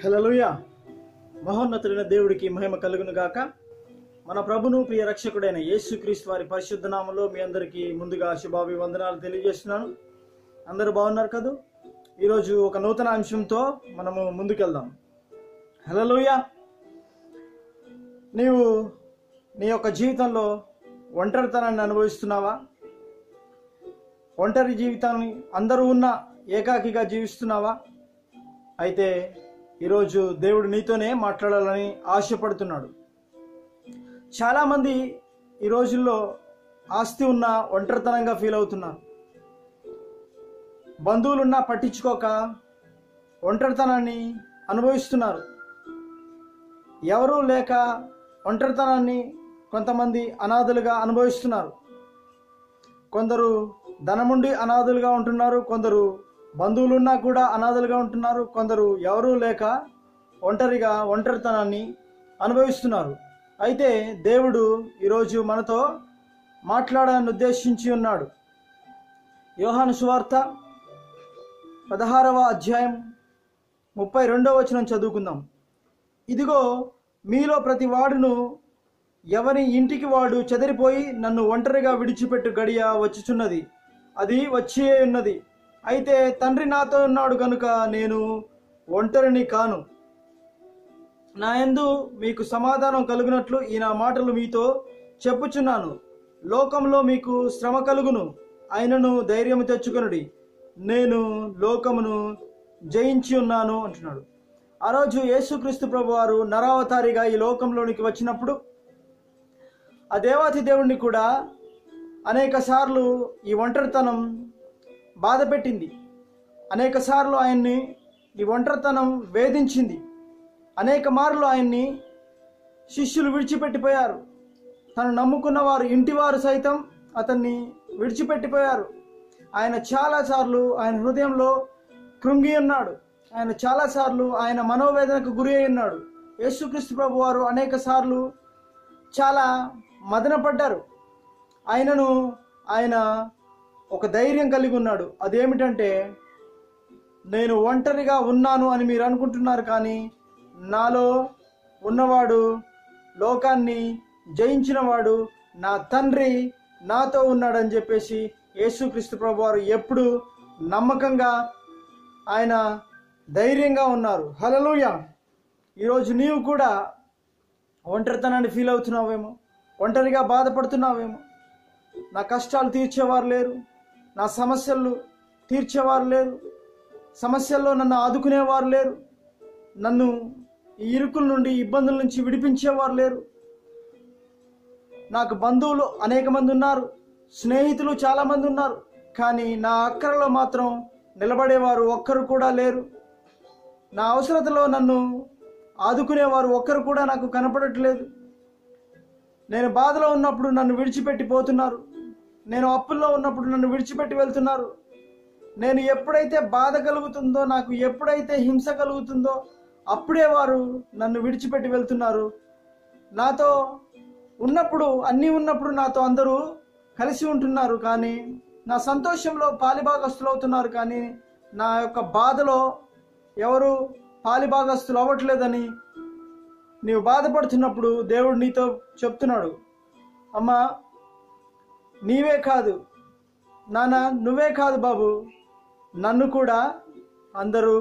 హల్లెలూయా. మహోన్నతుడైన దేవుడికి మహిమ కలుగును గాక. మన ప్రభును ప్రియ రక్షకుడైన యేసుక్రీస్తు వారి పరిశుద్ధ నామములో మీ అందరికీ ముందుగా శుభాభివందనాలు తెలియజేస్తున్నాను. అందరూ బాగున్నారు కదూ? ఈరోజు ఒక నూతన అంశంతో మనము ముందుకెళ్దాం. హల్లెలూయా. నీవు నీ యొక్క జీవితంలో ఒంటరితనాన్ని అనుభవిస్తున్నావా? ఒంటరి జీవితాన్ని అందరూ ఉన్న ఏకాకిగా జీవిస్తున్నావా? అయితే ఈరోజు దేవుడు నీతోనే మాట్లాడాలని ఆశపడుతున్నాడు. చాలామంది ఈ రోజుల్లో ఆస్తి ఉన్న ఒంటరితనంగా ఫీల్ అవుతున్నారు. బంధువులున్నా పట్టించుకోక ఒంటరితనాన్ని అనుభవిస్తున్నారు. ఎవరూ లేక ఒంటరితనాన్ని కొంతమంది అనాథలుగా అనుభవిస్తున్నారు. కొందరు ధనముండి అనాథలుగా ఉంటున్నారు, కొందరు బంధువులున్నా కూడా అనాథలుగా ఉంటున్నారు, కొందరు ఎవరూ లేక ఒంటరితనాన్ని అనుభవిస్తున్నారు. అయితే దేవుడు ఈరోజు మనతో మాట్లాడాలని ఉద్దేశించి ఉన్నాడు. యోహాను సువార్త 16వ అధ్యాయం 32వ వచనం చదువుకుందాం. ఇదిగో, మీలో ప్రతి వాడును ఎవరి ఇంటికి వాడు చెదిరిపోయి నన్ను ఒంటరిగా విడిచిపెట్టు గడియ వచ్చుచున్నది, అది వచ్చే ఉన్నది. అయితే తండ్రి నాతో ఉన్నాడు గనుక నేను ఒంటరిని కాను. నా యందు మీకు సమాధానం కలుగునట్లు ఈ నా మాటలు మీతో చెప్పుచున్నాను. లోకంలో మీకు శ్రమ కలుగును, అయినను ధైర్యము తెచ్చుకొనుడి, నేను లోకమును జయించి ఉన్నాను అంటున్నాడు. ఆ రోజు యేసుక్రీస్తు ప్రభువారు నరావతారిగా ఈ లోకంలోనికి వచ్చినప్పుడు ఆ దేవాతి దేవుణ్ణి కూడా అనేక సార్లు ఈ ఒంటరితనం బాధ పెట్టింది. అనేక సార్లు ఆయన్ని ఈ ఒంటరితనం వేధించింది. అనేక మార్లు ఆయన్ని శిష్యులు విడిచిపెట్టిపోయారు. తను నమ్ముకున్న వారు, ఇంటివారు సైతం అతన్ని విడిచిపెట్టిపోయారు. ఆయన చాలాసార్లు ఆయన హృదయంలో కృంగి ఉన్నాడు. ఆయన చాలాసార్లు ఆయన మనోవేదనకు గురి అయి ఉన్నాడు. యేసుక్రీస్తు ప్రభు వారు అనేక సార్లు చాలా మదనపడ్డారు. ఆయన ఒక ధైర్యం కలిగి ఉన్నాడు. అదేమిటంటే, నేను ఒంటరిగా ఉన్నాను అని మీరు అనుకుంటున్నారు, కానీ నాలో ఉన్నవాడు, లోకాన్ని జయించినవాడు, నా తండ్రి నాతో ఉన్నాడని చెప్పేసి యేసుక్రీస్తు ప్రభు వారు ఎప్పుడు నమ్మకంగా ఆయన ధైర్యంగా ఉన్నారు. హల్లెలూయా. ఈరోజు నీవు కూడా ఒంటరితనాన్ని ఫీల్ అవుతున్నావేమో, ఒంటరిగా బాధపడుతున్నావేమో. నా కష్టాలు తీర్చేవారు లేరు, నా సమస్యలు తీర్చేవారు లేరు, సమస్యల్లో నన్ను ఆదుకునేవారు లేరు, నన్ను ఈ ఇరుకుల నుండి, ఇబ్బందుల నుంచి విడిపించేవారు లేరు. నాకు బంధువులు అనేక మంది ఉన్నారు, స్నేహితులు చాలామంది ఉన్నారు, కానీ నా అక్కరలో మాత్రం నిలబడేవారు ఒక్కరు కూడా లేరు. నా అవసరతలో నన్ను ఆదుకునేవారు ఒక్కరు కూడా నాకు కనపడట్లేదు. నేను బాధలో ఉన్నప్పుడు నన్ను విడిచిపెట్టి పోతున్నారు. నేను అప్పుల్లో ఉన్నప్పుడు నన్ను విడిచిపెట్టి వెళ్తున్నారు. నేను ఎప్పుడైతే బాధ కలుగుతుందో, నాకు ఎప్పుడైతే హింస కలుగుతుందో అప్పుడే వారు నన్ను విడిచిపెట్టి వెళ్తున్నారు. నాతో ఉన్నప్పుడు, అన్నీ ఉన్నప్పుడు నాతో అందరూ కలిసి ఉంటున్నారు, కానీ నా సంతోషంలో పాలిభాగస్తులు అవుతున్నారు, కానీ నా యొక్క బాధలో ఎవరు పాలిభాగస్తులు అవ్వట్లేదని నీవు బాధపడుతున్నప్పుడు దేవుడు నీతో చెప్తున్నాడు, అమ్మా నీవే కాదు నాన్న, నువ్వే కాదు బాబు, నన్ను కూడా అందరూ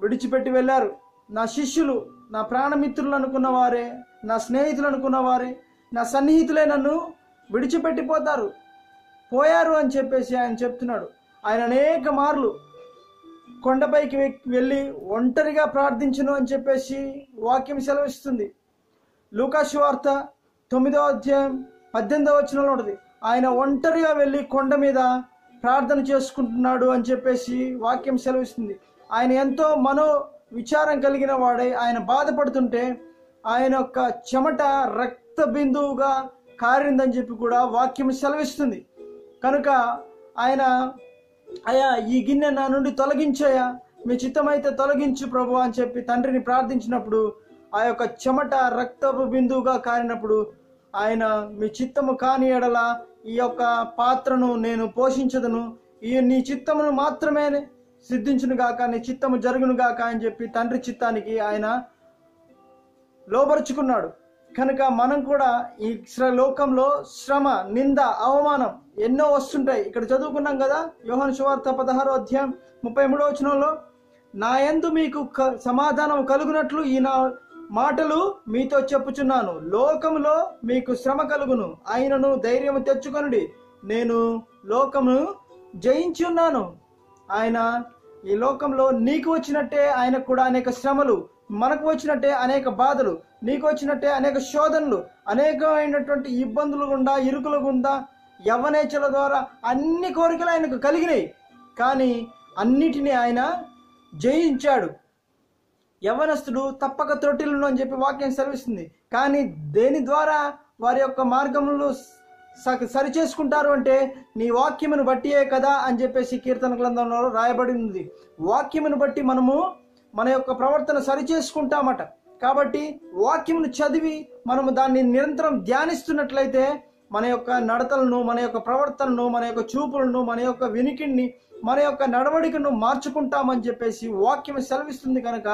విడిచిపెట్టి వెళ్ళారు. నా శిష్యులు, నా ప్రాణమిత్రులు అనుకున్న వారే, నా స్నేహితులు అనుకున్న వారే, నా సన్నిహితులే నన్ను పోయారు అని చెప్పేసి ఆయన చెప్తున్నాడు. ఆయన అనేక మార్లు కొండపైకి వెళ్ళి ఒంటరిగా ప్రార్థించును అని చెప్పేసి వాక్యం సెలవిస్తుంది. లూకా సువార్త 9వ అధ్యాయం 18వ వచనంలో ఉంటుంది. ఆయన ఒంటరిగా వెళ్ళి కొండ మీద ప్రార్థన చేసుకుంటున్నాడు అని చెప్పేసి వాక్యం సెలవిస్తుంది. ఆయన ఎంతో విచారం కలిగిన వాడై ఆయన బాధపడుతుంటే ఆయన యొక్క చెమట రక్త బిందువుగా కారిందని చెప్పి కూడా వాక్యం సెలవిస్తుంది. కనుక ఆయన, అయ్యా ఈ గిన్నె నా నుండి తొలగించయ్యా, మీ చిత్తమైతే తొలగించు ప్రభు అని చెప్పి తండ్రిని ప్రార్థించినప్పుడు ఆ యొక్క చెమట రక్తపు బిందువుగా కారినప్పుడు ఆయన, మీ చిత్తము కాని ఎడల ఈ యొక్క పాత్రను నేను పోషించదను, నీ చిత్తమును మాత్రమే సిద్ధించును గాక, నీ చిత్తము జరుగును గాక అని చెప్పి తండ్రి చిత్తానికి ఆయన లోబరుచుకున్నాడు. కనుక మనం కూడా ఈ లోకంలో శ్రమ, నింద, అవమానం ఎన్నో వస్తుంటాయి. ఇక్కడ చదువుకున్నాం కదా, యోహాను సువార్త 16వ అధ్యాయం 33వ వచనంలో, నా యందు మీకు సమాధానం కలుగునట్లు ఈ నా మాటలు మీతో చెప్పుచున్నాను. లోకములో మీకు శ్రమ కలుగును, ఆయనను ధైర్యము తెచ్చుకొనుడి, నేను లోకమును జయించి ఉన్నాను. ఆయన ఈ లోకంలో నీకు వచ్చినట్టే ఆయనకు కూడా అనేక శ్రమలు, మనకు వచ్చినట్టే అనేక బాధలు, నీకు వచ్చినట్టే అనేక శోధనలు, అనేకమైనటువంటి ఇబ్బందులు గుండా, ఇరుకులు గుండా, యవ్వనేచ్ఛల ద్వారా అన్ని కోరికలు ఆయనకు కలిగినాయి. కానీ అన్నిటినీ ఆయన జయించాడు. యవ్వనస్తుడు తప్పక త్రొట్టిల్లును అని చెప్పి వాక్యం సెలవిస్తుంది. కానీ దేని ద్వారా వారి యొక్క మార్గములు సరి చేసుకుంటారు అంటే నీ వాక్యమును బట్టియే కదా అని చెప్పేసి కీర్తన గ్రంథంలో రాయబడి ఉంది. వాక్యమును బట్టి మనము మన యొక్క ప్రవర్తన సరి చేసుకుంటామట. కాబట్టి వాక్యమును చదివి మనము దాన్ని నిరంతరం ధ్యానిస్తున్నట్లయితే మన యొక్క నడతలను, మన యొక్క ప్రవర్తనను, మన యొక్క చూపులను, మన యొక్క వినికిడిని, మన యొక్క నడవడికను మార్చుకుంటామని చెప్పేసి వాక్యం సెలవిస్తుంది. కనుక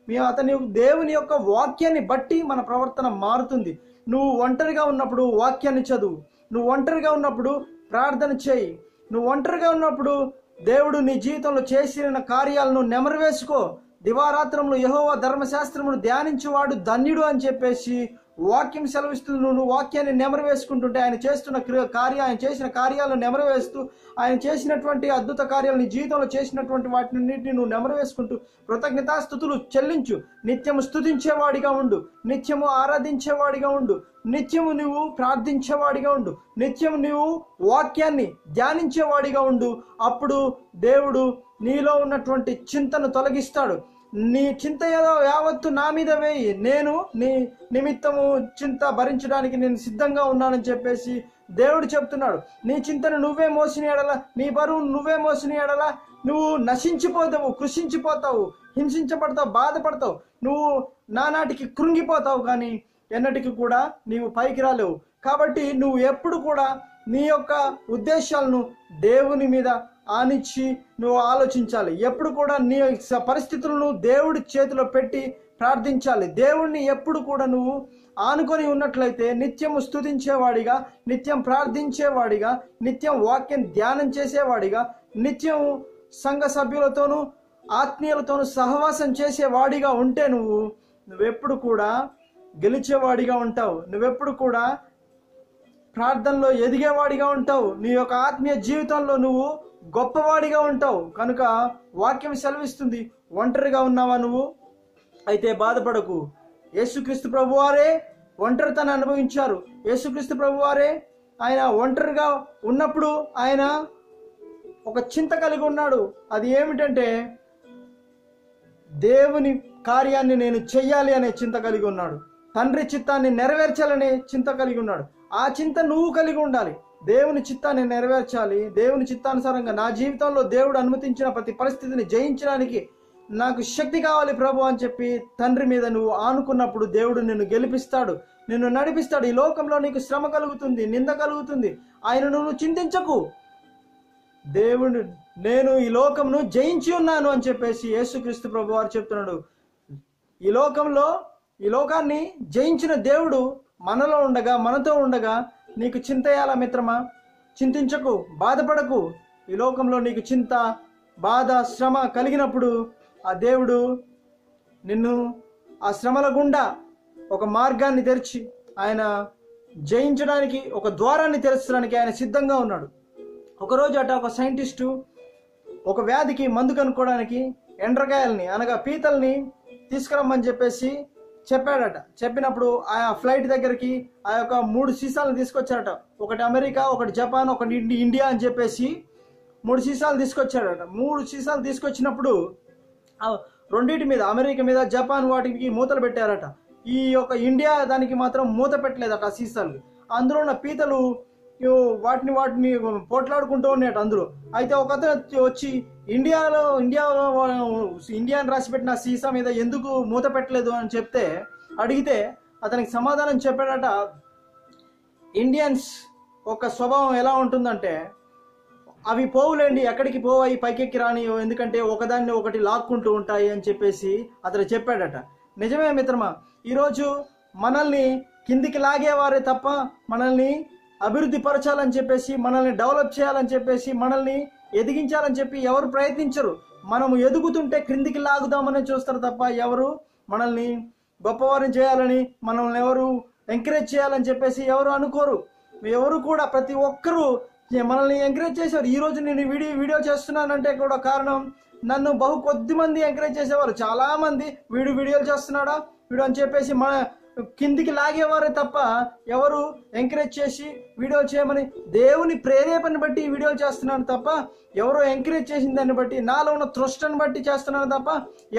మేము దేవుని యొక్క వాక్యాన్ని బట్టి మన ప్రవర్తన మారుతుంది. నువ్వు ఒంటరిగా ఉన్నప్పుడు వాక్యాన్ని చదువు, నువ్వు ఒంటరిగా ఉన్నప్పుడు ప్రార్థన చేయి, నువ్వు ఒంటరిగా ఉన్నప్పుడు దేవుడు నీ జీవితంలో చేసిన కార్యాలను నెమరువేసుకో. దివారాత్రములు యెహోవా ధర్మశాస్త్రమును ధ్యానించేవాడు ధన్యుడు అని చెప్పేసి వాక్యం సెలవిస్తుంది. నువ్వు వాక్యాన్ని నెమరు వేసుకుంటుంటే ఆయన చేస్తున్న ఆయన చేసిన కార్యాలను నెమరు వేస్తూ, ఆయన చేసినటువంటి అద్భుత కార్యాలు నీ జీవితంలో చేసినటువంటి వాటిని నువ్వు నెమరు వేసుకుంటూ కృతజ్ఞతాస్తుతులు చెల్లించు. నిత్యము స్తుతించేవాడిగా ఉండు, నిత్యము ఆరాధించేవాడిగా ఉండు, నిత్యము నువ్వు ప్రార్థించేవాడిగా ఉండు, నిత్యము నువ్వు వాక్యాన్ని ధ్యానించేవాడిగా ఉండు. అప్పుడు దేవుడు నీలో ఉన్నటువంటి చింతను తొలగిస్తాడు. నీ చింత ఏదో యావత్తు నా మీద వేయి, నేను నీ నిమిత్తము చింత భరించడానికి నేను సిద్ధంగా ఉన్నానని చెప్పేసి దేవుడు చెప్తున్నాడు. నీ చింతను నువ్వే మోసిన ఎడల, నీ బరువును నువ్వే మోసిన ఎడల నువ్వు నశించిపోతావు, కృషించిపోతావు, హింసించబడతావు, బాధపడతావు, నువ్వు నానాటికి కృంగిపోతావు. కానీ ఎన్నటికి కూడా నీవు పైకి రాలేవు. కాబట్టి నువ్వు ఎప్పుడు కూడా నీ యొక్క ఉద్దేశాలను దేవుని మీద ఆనిచ్చి నువ్వు ఆలోచించాలి. ఎప్పుడు కూడా నీ పరిస్థితులను దేవుడి చేతిలో పెట్టి ప్రార్థించాలి. దేవుణ్ణి ఎప్పుడు కూడా నువ్వు ఆనుకొని ఉన్నట్లయితే నిత్యము స్తుతించేవాడిగా, నిత్యం ప్రార్థించేవాడిగా, నిత్యం వాక్యం ధ్యానం చేసేవాడిగా, నిత్యం సంఘ సభ్యులతోనూ ఆత్మీయులతోనూ సహవాసం చేసేవాడిగా ఉంటే నువ్వెప్పుడు కూడా గెలిచేవాడిగా ఉంటావు. నువ్వెప్పుడు కూడా ప్రార్థనలో ఎదిగేవాడిగా ఉంటావు. నీ యొక్క ఆత్మీయ జీవితంలో నువ్వు గొప్పవాడిగా ఉంటావు. కనుక వాక్యం సెలవిస్తుంది, ఒంటరిగా ఉన్నావా నువ్వు? అయితే బాధపడకు. యేసుక్రీస్తు ప్రభువారే ఒంటరితనాన్ని అనుభవించారు. యేసుక్రీస్తు ప్రభువారే ఆయన ఒంటరిగా ఉన్నప్పుడు ఆయన ఒక చింత కలిగి ఉన్నాడు. అది ఏమిటంటే దేవుని కార్యాన్ని నేను చెయ్యాలి అనే చింత కలిగి ఉన్నాడు. తండ్రి చిత్తాన్ని నెరవేర్చాలనే చింత కలిగి ఉన్నాడు. ఆ చింత నువ్వు కలిగి ఉండాలి. దేవుని చిత్తాన్ని నెరవేర్చాలి. దేవుని చిత్తానుసారంగా నా జీవితంలో దేవుడు అనుమతించిన ప్రతి పరిస్థితిని జయించడానికి నాకు శక్తి కావాలి ప్రభు అని చెప్పి తండ్రి మీద నువ్వు ఆనుకున్నప్పుడు దేవుడు నిన్ను గెలిపిస్తాడు, నిన్ను నడిపిస్తాడు. ఈ లోకంలో నీకు శ్రమ కలుగుతుంది, నింద కలుగుతుంది, ఆయన నువ్వు చింతించకు. దేవుడు నేను ఈ లోకంను జయించి ఉన్నాను అని చెప్పేసి యేసుక్రీస్తు ప్రభు వారు చెప్తున్నాడు. ఈ లోకాన్ని జయించిన దేవుడు మనలో ఉండగా, మనతో ఉండగా నీకు చింతయాలా మిత్రమా? చింతించకు, బాధపడకు. ఈ లోకంలో నీకు చింత, బాధ, శ్రమ కలిగినప్పుడు ఆ దేవుడు నిన్ను ఆ శ్రమల గుండా ఒక మార్గాన్ని తెరిచి ఆయన జయించడానికి, ఒక ద్వారాన్ని తెరచడానికి ఆయన సిద్ధంగా ఉన్నాడు. ఒకరోజు ఒక సైంటిస్టు ఒక వ్యాధికి మందు కనుక్కోవడానికి ఎండ్రకాయల్ని అనగా పీతల్ని తీసుకురమ్మని చెప్పేసి చెప్పాడట. చెప్పినప్పుడు ఆ ఫ్లైట్ దగ్గరికి ఆ యొక్క 3 సీసాలను తీసుకొచ్చాడట. ఒకటి అమెరికా, ఒకటి జపాన్, ఒకటి ఇండియా అని చెప్పేసి 3 సీసాలు తీసుకొచ్చాడట. 3 సీసాలు తీసుకొచ్చినప్పుడు రెండింటి మీద, అమెరికా మీద, జపాన్ వాటికి మూతలు పెట్టారట. ఈ యొక్క ఇండియా దానికి మాత్రం మూత పెట్టలేదట ఆ సీసాలు. అందులో ఉన్న పీతలు వాటిని పోట్లాడుకుంటూ ఉన్నాయట అందులో. అయితే ఒక అతను వచ్చి ఇండియా అని రాసి పెట్టిన సీసా మీద ఎందుకు మూత పెట్టలేదు అని అడిగితే అతనికి సమాధానం చెప్పాడట. ఇండియన్స్ ఒక స్వభావం ఎలా ఉంటుందంటే అవి పోవులేండి, ఎక్కడికి పోవాయి, పైకెక్కి రాని, ఎందుకంటే ఒకదాన్ని ఒకటి లాక్కుంటూ ఉంటాయి అని చెప్పేసి అతడు చెప్పాడట. నిజమే మిత్రమా, ఈరోజు మనల్ని కిందికి లాగేవారే తప్ప మనల్ని అభివృద్ధి పరచాలని చెప్పేసి, మనల్ని డెవలప్ చేయాలని చెప్పేసి, మనల్ని ఎదిగించాలని చెప్పి ఎవరు ప్రయత్నించరు. మనము ఎదుగుతుంటే క్రిందికి లాగుదామని చూస్తారు తప్ప ఎవరు మనల్ని గొప్పవారిని చేయాలని, మనల్ని ఎవరు ఎంకరేజ్ చేయాలని చెప్పేసి ఎవరు అనుకోరు. ఎవరు కూడా, ప్రతి ఒక్కరూ మనల్ని ఎంకరేజ్ చేశారు. ఈరోజు నేను వీడియో చేస్తున్నానంటే కూడా కారణం, నన్ను బహు కొద్ది మంది ఎంకరేజ్ చేసేవారు. చాలా మంది వీడియోలు చేస్తున్నాడా వీడియో అని చెప్పేసి మన కిందికి లాగేవారే తప్ప ఎవరు ఎంకరేజ్ చేసి వీడియోలు చేయమని, దేవుని ప్రేరేపణ బట్టి ఈ వీడియోలు చేస్తున్నాను తప్ప ఎవరో ఎంకరేజ్ చేసిన దాన్ని బట్టి, నాలో ఉన్న తృష్టను బట్టి చేస్తున్నాను తప్ప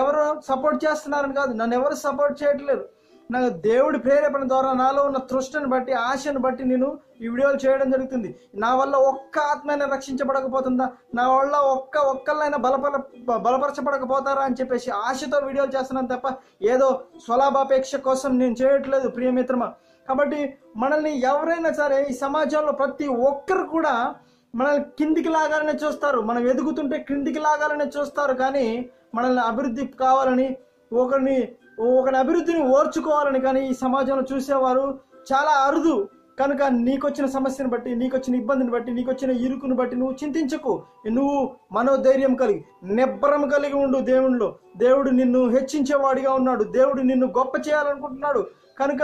ఎవరో సపోర్ట్ చేస్తున్నారని కాదు. నన్ను ఎవరు సపోర్ట్ చేయట్లేదు. నాకు దేవుడి ప్రేరేపణ ద్వారా నాలో ఉన్న తృష్టను బట్టి, ఆశను బట్టి నేను ఈ వీడియోలు చేయడం జరుగుతుంది. నా వల్ల ఒక్క ఆత్మైనా రక్షించబడకపోతుందా, నా వల్ల ఒక్కళ్ళైనా బలపరచబడకపోతారా అని చెప్పేసి ఆశతో వీడియోలు చేస్తున్నాను తప్ప ఏదో స్వలాభాపేక్ష కోసం నేను చేయట్లేదు ప్రియమిత్రమా. కాబట్టి మనల్ని ఎవరైనా సరే ఈ సమాజంలో ప్రతి ఒక్కరు కూడా మనల్ని కిందికి లాగాలనే చూస్తారు. మనం ఎదుగుతుంటే క్రిందికి లాగాలనే చూస్తారు. కానీ మనల్ని అభివృద్ధి కావాలని, ఒకరి అభివృద్ధిని ఓర్చుకోవాలని కానీ ఈ సమాజంలో చూసేవారు చాలా అరుదు. కనుక నీకొచ్చిన సమస్యను బట్టి, నీకొచ్చిన ఇబ్బందిని బట్టి, నీకొచ్చిన ఇరుకును బట్టి నువ్వు చింతించకు. నువ్వు మనోధైర్యం కలిగి, నిబ్బరం కలిగి ఉండు. దేవుడు నిన్ను హెచ్చించేవాడిగా ఉన్నాడు. దేవుడు నిన్ను గొప్ప చేయాలనుకుంటున్నాడు. కనుక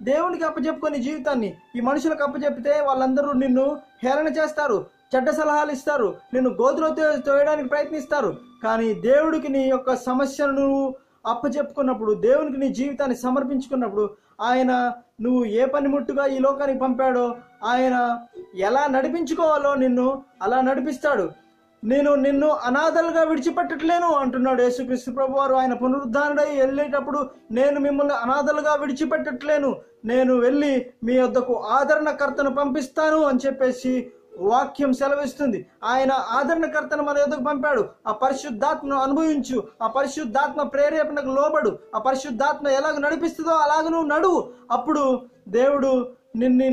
దేవునికి అప్పచెప్పుకొని జీవితాన్ని ఈ మనుషులకు అప్పచెప్పితే వాళ్ళందరూ నిన్ను హేళన చేస్తారు, చెడ్డ సలహాలు ఇస్తారు, నిన్ను గోతులో తోయడానికి ప్రయత్నిస్తారు. కానీ దేవుడికి నీ యొక్క సమస్యను నువ్వు అప్పచెప్పుకున్నప్పుడు, దేవునికి నీ జీవితాన్ని సమర్పించుకున్నప్పుడు, ఆయన నువ్వు ఏ పనిముట్టుగా ఈ లోకానికి పంపాడో ఆయన ఎలా నడిపించుకోవాలో నిన్ను అలా నడిపిస్తాడు. నేను నిన్ను అనాథలుగా విడిచిపెట్టట్లేను అంటున్నాడు యేసుక్రీస్తు ప్రభువారు. ఆయన పునరుద్ధానుడై వెళ్ళేటప్పుడు, నేను మిమ్మల్ని అనాథలుగా విడిచిపెట్టట్లేను, నేను వెళ్ళి మీ వద్దకు ఆదరణకర్తను పంపిస్తాను అని చెప్పేసి వాక్యం సెలవిస్తుంది. ఆయన ఆదరణకర్తను మన యొద్దకు పంపాడు. ఆ పరిశుద్ధాత్మను అనుభవించు, ఆ పరిశుద్ధాత్మ ప్రేరేపణకు లోబడు, ఆ పరిశుద్ధాత్మ ఎలాగ నడిపిస్తుందో అలాగ నువ్వు నడువు. అప్పుడు దేవుడు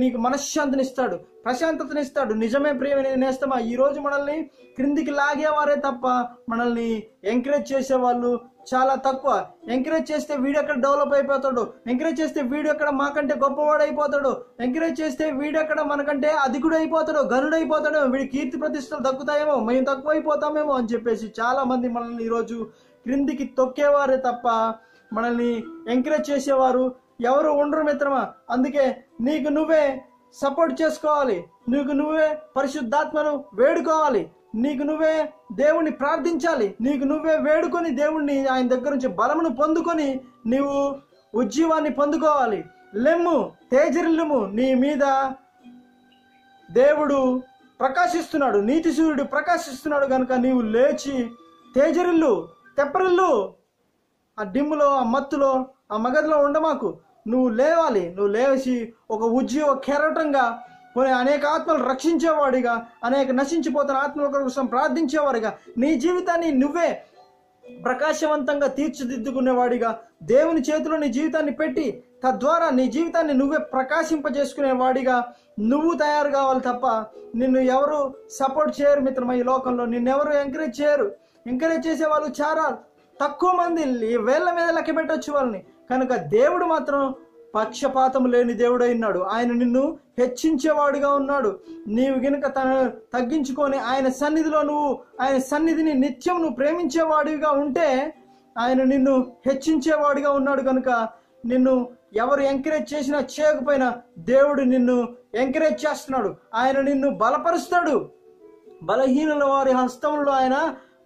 నీకు మనశ్శాంతినిస్తాడు, ప్రశాంతతనిస్తాడు. నిజమే ప్రియమైన నేస్తమా, ఈరోజు మనల్ని క్రిందికి లాగేవారే తప్ప మనల్ని ఎంకరేజ్ చేసేవాళ్ళు చాలా తక్కువ. ఎంకరేజ్ చేస్తే వీడెక్కడ డెవలప్ అయిపోతాడు, ఎంకరేజ్ చేస్తే వీడెక్కడ మాకంటే గొప్పవాడు అయిపోతాడు, ఎంకరేజ్ చేస్తే వీడెక్కడ మనకంటే అధికుడు అయిపోతాడు, గనుడు అయిపోతాడు, వీడి కీర్తి ప్రతిష్టలు దక్కుతాయేమో, మేము తక్కువ అయిపోతామేమో అని చెప్పేసి చాలా మంది మనల్ని ఈరోజు క్రిందికి తొక్కేవారే తప్ప మనల్ని ఎంకరేజ్ చేసేవారు ఎవరు ఉండరు మిత్రమా. అందుకే నీకు నువ్వే సపోర్ట్ చేసుకోవాలి, నీకు నువ్వే పరిశుద్ధాత్మను వేడుకోవాలి, నీకు నువ్వే దేవుణ్ణి ప్రార్థించాలి, నీకు నువ్వే వేడుకొని దేవుణ్ణి ఆయన దగ్గర నుంచి బలమును పొందుకొని నీవు ఉజ్జీవాన్ని పొందుకోవాలి. లెమ్ము, తేజరిల్లుము, నీ మీద దేవుడు ప్రకాశిస్తున్నాడు, నీతి సూర్యుడు ప్రకాశిస్తున్నాడు కనుక నీవు లేచి తేజరిల్లు, తెప్పరిల్లు. ఆ డిమ్ములో, ఆ మత్తులో, ఆ మగదిలో ఉండమాకు. నువ్వు లేవాలి, నువ్వు లేచి ఒక ఉజ్జీవ కెరటంగా, అనేక ఆత్మలు రక్షించేవాడిగా, అనేక నశించిపోతున్న ఆత్మల కోసం ప్రార్థించేవాడిగా, నీ జీవితాన్ని నువ్వే ప్రకాశవంతంగా తీర్చిదిద్దుకునేవాడిగా దేవుని చేతిలో నీ జీవితాన్ని పెట్టి, తద్వారా నీ జీవితాన్ని నువ్వే ప్రకాశింపజేసుకునేవాడిగా నువ్వు తయారు కావాలి తప్ప నిన్ను ఎవరు సపోర్ట్ చేయరు మిత్రమా. ఈ లోకంలో నిన్నెవరు ఎంకరేజ్ చేయరు. ఎంకరేజ్ చేసే వాళ్ళు చాలా తక్కువ మంది, వేళ్ల మీద లెక్క పెట్టవచ్చు వాళ్ళని. కనుక దేవుడు మాత్రం పక్షపాతం లేని దేవుడై ఉన్నాడు. ఆయన నిన్ను హెచ్చించేవాడుగా ఉన్నాడు. నీవు గనుక తగ్గించుకొని ఆయన సన్నిధిలో ఆయన సన్నిధిని నిత్యం నువ్వు ప్రేమించేవాడిగా ఉంటే ఆయన నిన్ను హెచ్చించేవాడిగా ఉన్నాడు. కనుక నిన్ను ఎవరు ఎంకరేజ్ చేసినా చేయకపోయినా దేవుడు నిన్ను ఎంకరేజ్ చేస్తున్నాడు. ఆయన నిన్ను బలపరుస్తాడు. బలహీనుల వారి హస్తములో ఆయన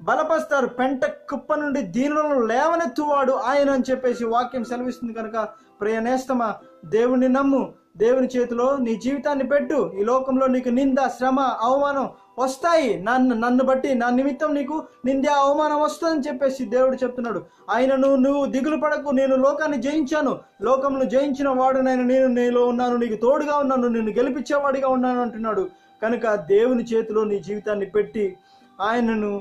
బలపరుస్తారు. పెంట కుప్ప నుండి దీనులను లేవనెత్తువాడు ఆయన అని చెప్పేసి వాక్యం సెలవిస్తుంది. కనుక ప్రియనేస్తమా, దేవుని నమ్ము, దేవుని చేతిలో నీ జీవితాన్ని పెట్టు. ఈ లోకంలో నీకు నింద, శ్రమ, అవమానం వస్తాయి. నన్ను బట్టి, నా నిమిత్తం నీకు నింద, అవమానం వస్తుందని చెప్పేసి దేవుడు చెప్తున్నాడు. ఆయనను నువ్వు దిగులు పడకు, నేను లోకాన్ని జయించాను, లోకంను జయించిన వాడునైనా నేను నీలో ఉన్నాను, నీకు తోడుగా ఉన్నాను, నిన్ను గెలిపించేవాడిగా ఉన్నాను అంటున్నాడు. కనుక దేవుని చేతిలో నీ జీవితాన్ని పెట్టి ఆయనను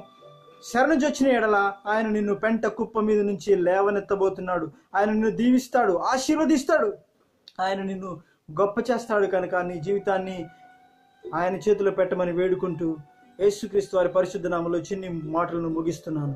శరణుజొచ్చిన ఎడల ఆయన నిన్ను పెంట కుప్ప మీద నుంచి లేవనెత్తబోతున్నాడు. ఆయన నిన్ను దీవిస్తాడు, ఆశీర్వదిస్తాడు, ఆయన నిన్ను గొప్ప చేస్తాడు. కనుక నీ జీవితాన్ని ఆయన చేతిలో పెట్టమని వేడుకుంటూ యేసుక్రీస్తు వారి పరిశుద్ధ నామములో చిన్ని మాటలను ముగిస్తున్నాను.